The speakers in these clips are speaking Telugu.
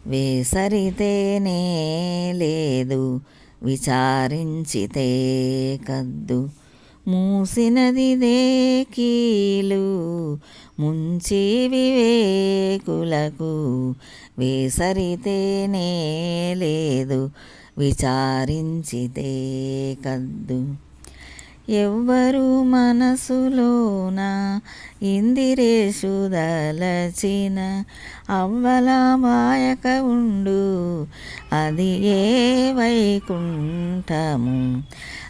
వేసరితేనే లేదు విచారించితే కద్దు. మూసినదిదే కీలు ముంచి వివేకులకు. వేసరితేనే లేదు విచారించితే కద్దు. ఎవ్వరు మనసులోన ఇందిరేషు దలచిన అవ్వల మాయక ఉండు అది ఏ వైకుంఠము.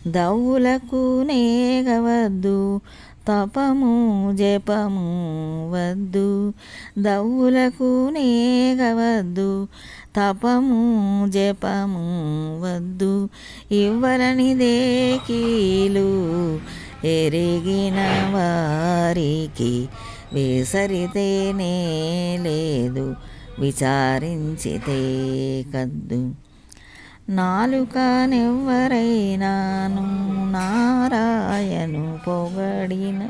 దవ్వులకు నేగవద్దు తపము జపము వద్దు. దవ్వులకు నేగవద్దు తపము జపము వద్దు. ఇవ్వరనిదే కీలు ఎరిగిన వారికి. వేసరితేనే లేదు విచారించితే కద్దు. నాలుకనెవ్వరైనాను నారాయణు పొగడిన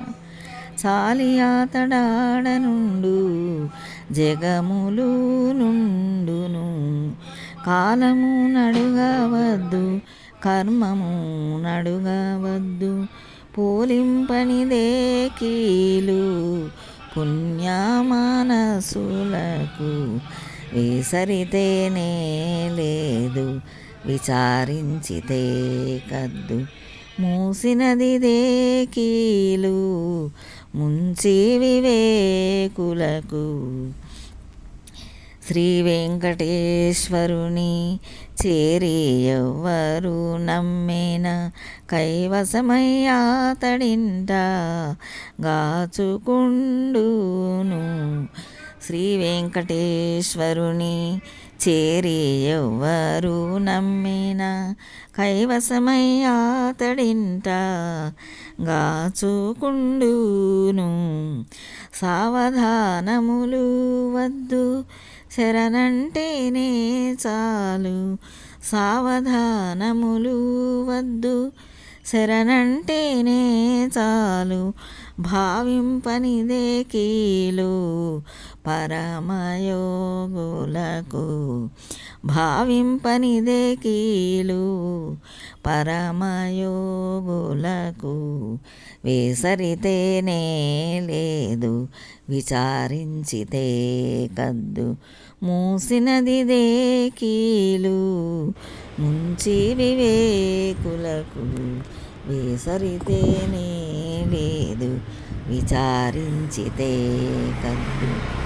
చాలియాతడాడనుండు జగములు నుండును. కాలము నడుగవద్దు కర్మము నడుగవద్దు. పోలింపనిదే కీలు పుణ్యమానసులకు. వేసరితేనే లేదు విచారించితే కద్దు. మూసినదిదే కీలు ముంచి వివేకులకు. శ్రీ వెంకటేశ్వరుని చేరి ఎవ్వరు నమ్మిన కైవసమయ్యాతడింట గాచుకుండును. శ్రీ వెంకటేశ్వరుని చేరి ఎవ్వరు నమ్మిన కైవసమయ్యాతడింట గాచుకుండును. సావధానములు వద్దు శరణంటేనే చాలు. సావధానములు వద్దు శరణంటేనే చాలు. భావింపనిదే కీలు పరమయోగులకు. భావింపనిదే కీలు పరమయోగులకు. వేసరితేనే లేదు విచారించితే కద్దు. మూసినదిదే కీలు ముంచి వివేకులకు. వేసరితేనే లేదు విచారించితే కద్దు.